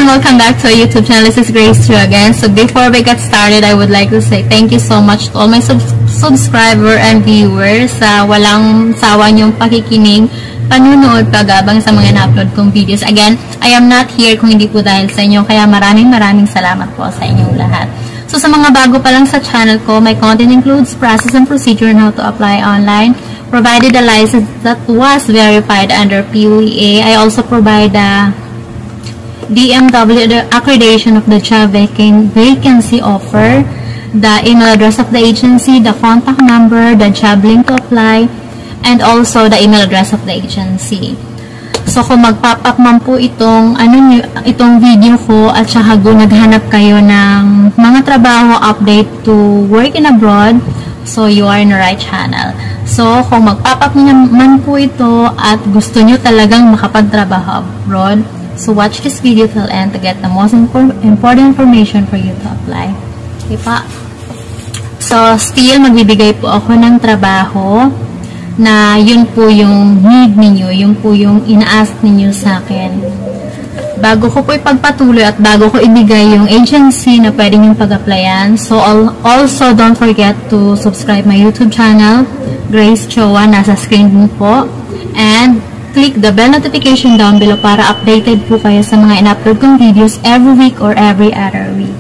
everyone, welcome back to our YouTube channel. This is Grace Chu again. So before we get started, I would like to say thank you so much to all my subscriber and viewers sa walang sawa niyong pakikinig, panunood, pag-abang sa mga na-upload kong videos. Again, I am not here kung hindi po dahil sa inyo, kaya maraming salamat po sa inyong lahat. So sa mga bago pa lang sa channel ko, my content includes process and procedure on how to apply online, provided a license that was verified under PUEA. I also provide a DMW, the accreditation of the job vacancy offer, the email address of the agency, the contact number, the job link to apply, and also the email address of the agency. So kung mag-pop up man po itong video ko at saka naghanap kayo ng mga trabaho update to work in abroad, so you are in the right channel. So kung mag-pop up man po ito at gusto nyo talagang makapagtrabaho abroad, so watch this video till end to get the most important information for you to apply. Okay pa? So still magbibigay po ako ng trabaho na yun po yung need ninyo, yun po yung ina-ask ninyo sa akin. Bago ko po ipagpatuloy at bago ko ibigay yung agency na pwede nyo pag-applyan, so also don't forget to subscribe my YouTube channel, Grace Choa, nasa screen din po, and click the bell notification down below para updated po kayo sa mga in-upload kong videos every week or every other week.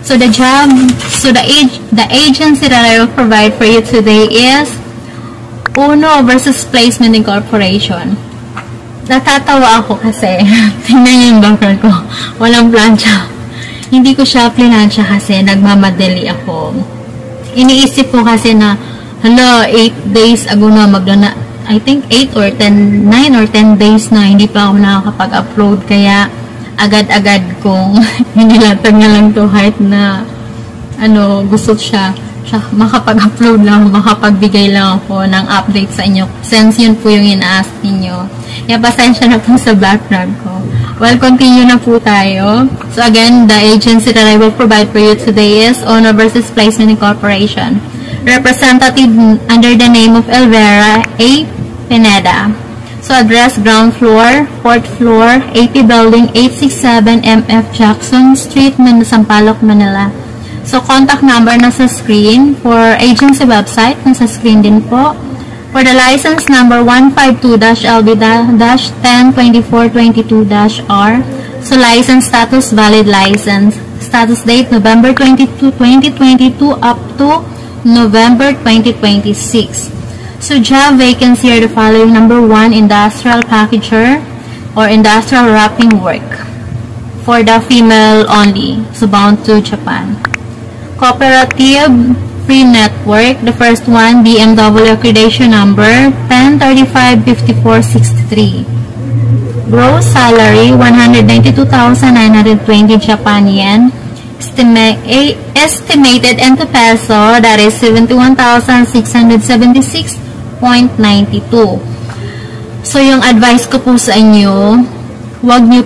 So the agency that I will provide for you today is Uno versus Placement Incorporation. Natatawa ako kasi tingnan niyo yung background ko. Walang plancha. Hindi ko siya plinansya kasi nagmamadali ako. Iniisip ko kasi na hala, 8 days ago na I think 8 or 10, 9 or 10 days na hindi pa ako nakakapag-upload, kaya agad-agad kong hinilatag na lang to kahit na gusto siya makapag-upload lang, makapagbigay lang ako ng update sa inyo since yun po yung ina-ask ninyo. Kaya pasensya na po sa background ko. Well, continue na po tayo. So again, the agency that I will provide for you today is Owner versus Placement Incorporation. Representative under the name of Elvera A. Pineda. So address ground floor, 4th floor, AP Building, 867 MF Jackson Street, Sampaloc, Manila. So contact number nasa screen. For agency website, nasa screen din po. For the license number 152-LB-102422-R. So license status, valid license. Status date, November 22, 2022 up to November 2026. So job vacancy are the following. Number 1, industrial packager or industrial wrapping work for the female only. So bound to Japan. Cooperative free network. The first one, BMW accreditation number 10355463. Gross salary 192,920 Japan yen. Estimated into peso, that is 71,676.92. So yung advice ko po sa inyo, wag niyo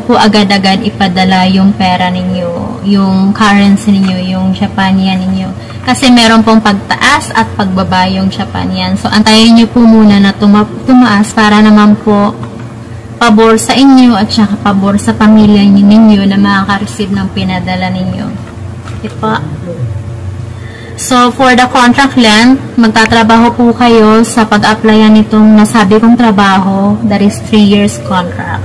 po agad-agad ipadala yung pera ninyo, yung currency ninyo, yung Japan yen ninyo. Kasi meron pong pagtaas at pagbaba yung Japan yen. So antayin niyo po muna na tumaas para naman po pabor sa inyo at saka pabor sa pamilya ninyo na makaka-receive ng pinadala ninyo. Diba? So, for the contract length, magtatrabaho po kayo sa pag-applyan nitong nasabi kong trabaho, that is 3 years contract.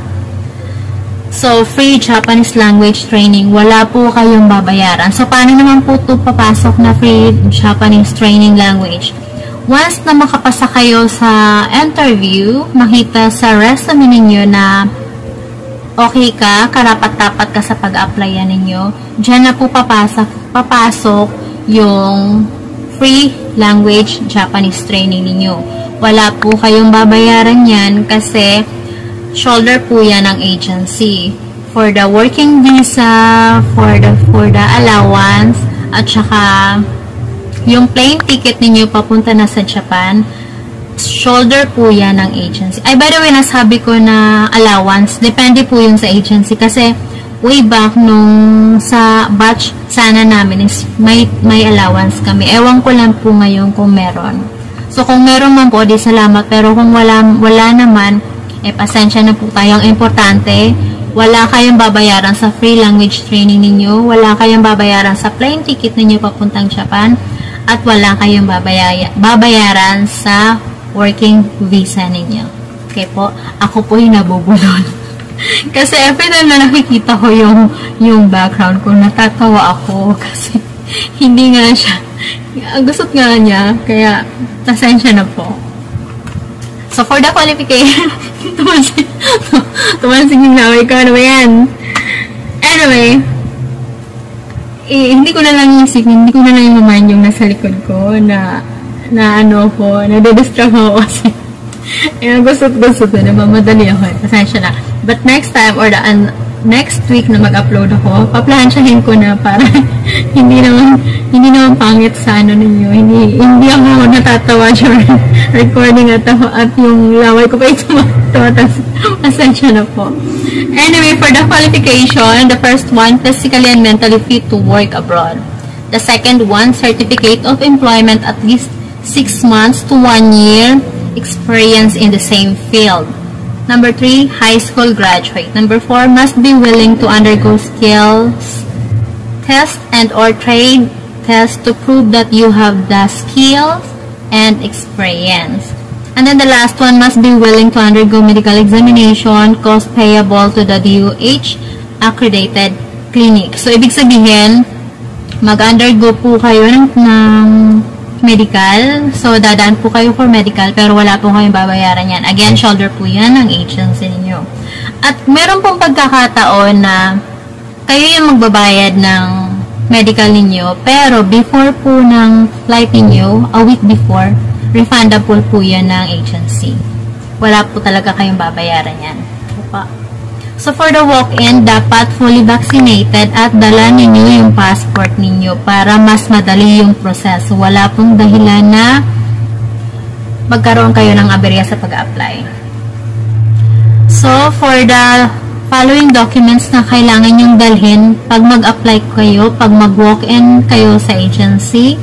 So, free Japanese language training, wala po kayong babayaran. So, paano naman po ito papasok na free Japanese training language? Once na makapasa kayo sa interview, makita sa resume ninyo na okay ka, karapat-dapat ka sa pag-applyan ninyo, dyan na po papasok yung free language Japanese training ninyo. Wala po kayong babayaran yan kasi shoulder po yan ng agency. For the working visa, for the allowance, at saka yung plane ticket ninyo papunta na sa Japan, shoulder po yan ng agency. Ay, by the way, nasabi ko na allowance, depende po yun sa agency kasi way back nung sa batch sana namin is may allowance kami. Ewan ko lang po ngayon kung meron. So, kung meron man po, di salamat. Pero kung wala naman, pasensya na po tayo. Ang importante, Wala kayong babayaran sa free language training ninyo, wala kayong babayaran sa plane ticket ninyo papuntang Japan, at wala kayong babayaran sa working visa ninyo. Okay po, ako po yung nabubulol. Kasi every time na nakikita ko yung background ko, natatawa ako kasi hindi nga siya, gusot nga niya, kaya pasensya na po. So, for the qualification, tumansig yung laway ko. Ano ba yan? Anyway, hindi ko na lang i-mind yung nasa likod ko na ano ko, nade-distract ako kasi gusot-gusot na, mamadali ako. Pasensya na. But next time, or next week na mag-upload ako, paplansyahin ko na para hindi naman pangit sa ano ninyo. Hindi ako natatawa during recording at yung laway ko pa tumatas. Pasensya na po. Anyway, for the qualification, the first one, physically and mentally fit to work abroad. The second one, certificate of employment at least 6 months to 1 year experience in the same field. Number 3, high school graduate. Number 4, must be willing to undergo skills test and or trade test to prove that you have the skills and experience. And then the last one, must be willing to undergo medical examination, cost payable to the DOH accredited clinic. So, ibig sabihin, mag-undergo po kayo ng medical. So, dadaan po kayo for medical, pero wala po kayong babayaran yan. Again, shoulder po yan ng agency ninyo. At meron pong pagkakataon na kayo yung magbabayad ng medical ninyo, pero before po ng flight ninyo, a week before, refundable po yan ng agency. Wala po talaga kayong babayaran yan. So, for the walk-in, dapat fully vaccinated at dala ninyo yung passport ninyo para mas madali yung proseso. Wala pong dahilan na magkaroon kayo ng aberya sa pag-apply. So, for the following documents na kailangan yung dalhin pag mag-apply kayo, pag mag-walk-in kayo sa agency,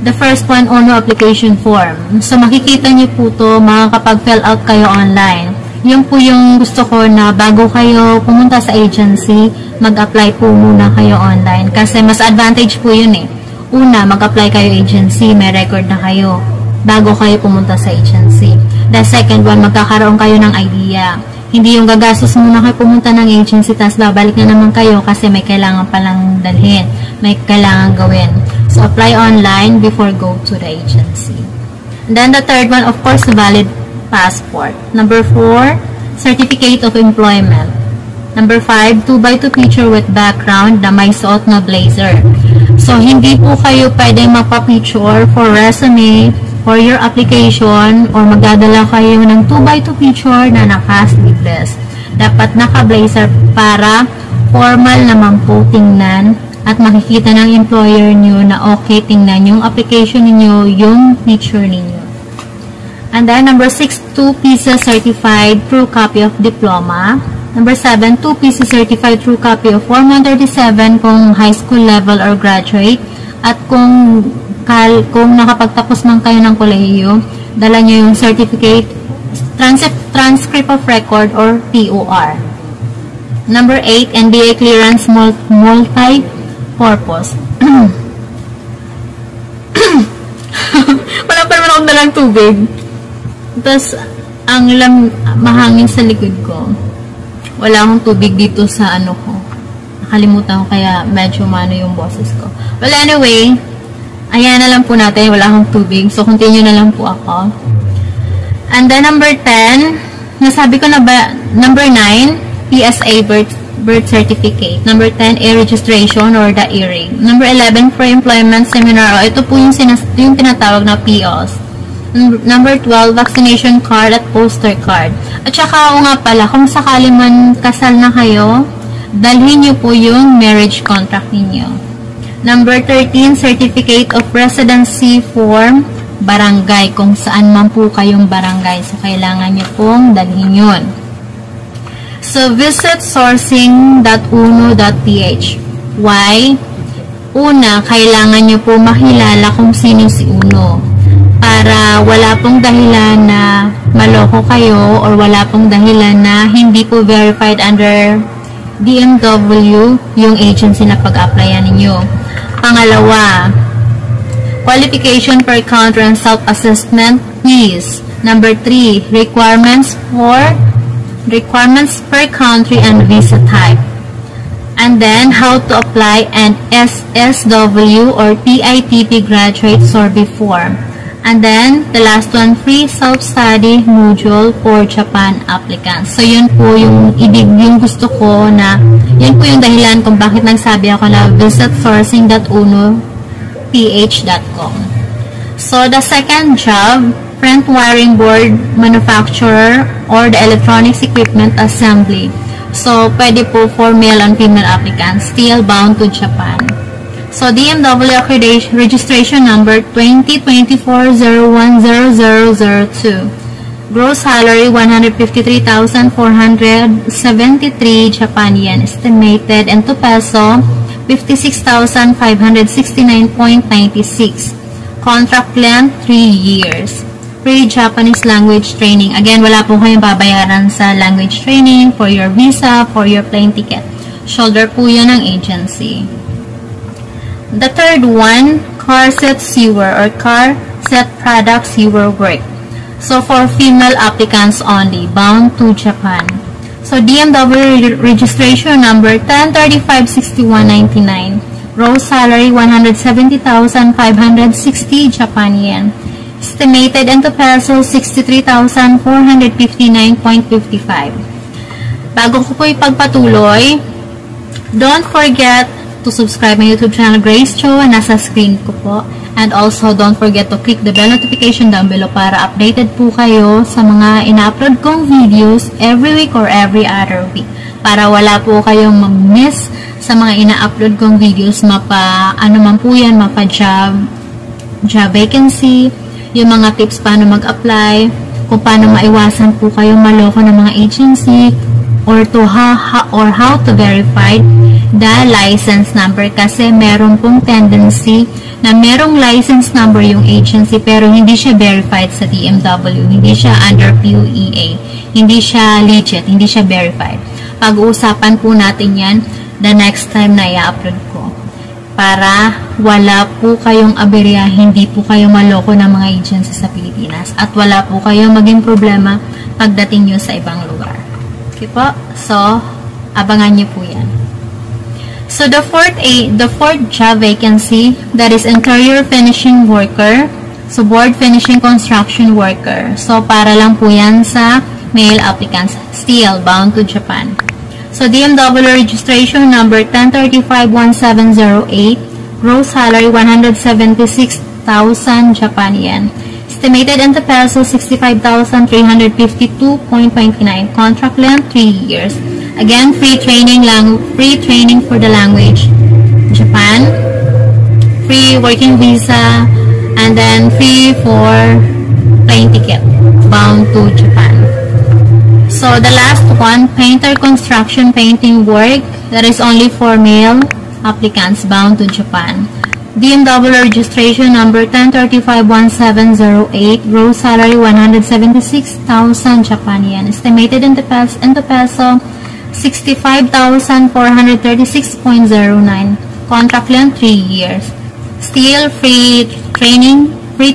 the first one, ONO application form. So, makikita nyo po to makakapag-fill out kayo online. Yun po yung gusto ko na bago kayo pumunta sa agency, mag-apply po muna kayo online. Kasi mas advantage po yun eh. Una, mag-apply kayo agency, may record na kayo bago kayo pumunta sa agency. The second one, magkakaroon kayo ng idea. Hindi yung gagastos muna kayo pumunta ng agency, tapos babalik na naman kayo kasi may kailangan palang dalhin, may kailangan gawin. So, apply online before go to the agency. And then the third one, of course, valid passport. Number 4, certificate of employment. Number 5, 2x2 picture with background na may suot na blazer. So, hindi po kayo pwedeng magpa-picture for resume, for your application, or magdadala kayo ng 2x2 picture na naka-sleeveless. Dapat naka-blazer para formal naman po tingnan at makikita ng employer nyo na okay tingnan yung application niyo, yung picture niyo. And then, number 6, 2 pieces certified true copy of diploma. Number 7, 2 pieces certified true copy of Form 137 kung high school level or graduate. At kung nakapagtapos man kayo ng kolehiyo, dala nyo yung certificate, transcript of record or TOR. Number 8, NBA clearance multi-purpose. Wala pa naman akong dalang tubig. Tapos, ang mahangin sa likod ko. Wala akong tubig dito sa ano ko. Nakalimutan ko kaya medyo mano yung boses ko. Well, anyway, ayan na lang po natin. Wala akong tubig. So, continue na lang po ako. And then, number 10, nasabi ko na ba, number 9, PSA birth certificate. Number 10, e-registration or the e-ring. Number 11, for employment seminar. Ito po yung tinatawag na POS. Number 12, vaccination card at poster card. At saka, nga pala, kung sakali man kasal na kayo, dalhin nyo po yung marriage contract ninyo. Number 13, certificate of residency form, barangay, kung saan man po kayong barangay. So, kailangan nyo pong dalhin yun. So, visit sourcing.uno.ph. Why? Una, kailangan nyo po makilala kung sino si Uno. Para wala pong dahilan na maloko kayo or wala pong dahilan na hindi po verified under DMW yung agency na pag-applyan ninyo. Pangalawa, qualification per counter and self-assessment fees. Number 3, requirements per country and visa type. And then, how to apply an SSW or PITP graduate survey form. And then, the last one, free self-study module for Japan applicants. So, yun po yung gusto ko na, yun po yung dahilan kung bakit nagsabi ako na visit sourcing.unoph.com. So, the second job, front wiring board manufacturer or the electronics equipment assembly. So, pwede po for male and female applicants, still bound to Japan. So, DMW accreditation registration number 2024-010002. Gross salary 153,473 Japan yen. Estimated into peso 56,569.96. Contract length 3 years. Free Japanese language training. Again, wala po kayong babayaran sa language training for your visa, for your plane ticket. Shoulder po yun ng agency. The third one, car set sewer or car set product sewer work. So, for female applicants only, bound to Japan. So, DMW registration number 10356199. Gross salary 170,560 Japan yen. Estimated into peso 63,459.55. Bago ko po ipagpatuloy, don't forget to subscribe my YouTube channel Grace Cho, nasa screen ko po. And also, don't forget to click the bell notification down below para updated po kayo sa mga ina-upload kong videos every week or every other week. Para wala po kayong mag-miss sa mga ina-upload kong videos, ano man po yan, job vacancy, yung mga tips paano mag-apply, kung paano maiwasan po kayong maloko ng mga agency, or how to verify the license number. Kasi meron pong tendency na merong license number yung agency pero hindi siya verified sa DMW, hindi siya under PUEA, hindi siya legit, hindi siya verified. Pag-uusapan po natin yan the next time na i-upload ko. Para wala po kayong aberya, hindi po kayo maloko ng mga agency sa Pilipinas. At wala po kayong maging problema pagdating nyo sa ibang lugar. Okay po? So, abangan nyo po yan. So, the fourth job vacancy, that is interior finishing worker. So, board finishing construction worker. So, para lang po yan sa male applicants. Still bound to Japan. So, DMW registration number 10351708. Gross salary 176,000 Japan yen. Estimated into peso 65,352.29. Contract length 3 years. Again, free training for the language Japan. Free working visa, and then free for plane ticket bound to Japan. So, the last one, painter construction painting work, that is only for male applicants bound to Japan. DMW registration number 10351708, gross salary 176,000 Japan yen. Estimated into peso 65,436.09. Contract length 3 years. Still free training, free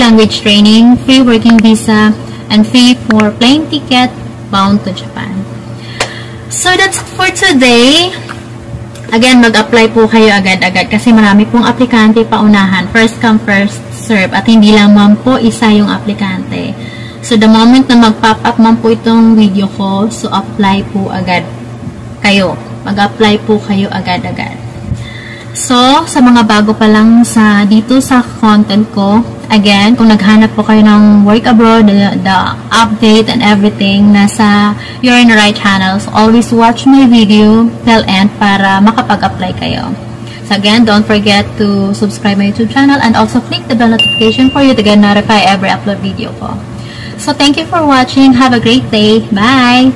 language training, free working visa, and free for plane ticket bound to Japan. So, that's it for today. Again, mag-apply po kayo agad-agad kasi marami pong aplikante paunahan. First come, first serve. At hindi lang man po isa yung aplikante. So, the moment na mag-pop up man po itong video ko, so apply po agad kayo. Mag-apply po kayo agad-agad. So, sa mga bago pa lang dito sa content ko, again, kung naghanap po kayo ng work abroad, the update and everything, you're in the right channels. Always watch my video till end para makapag-apply kayo. So again, don't forget to subscribe my YouTube channel and also click the bell notification for you to get notified every upload video ko. So thank you for watching. Have a great day. Bye!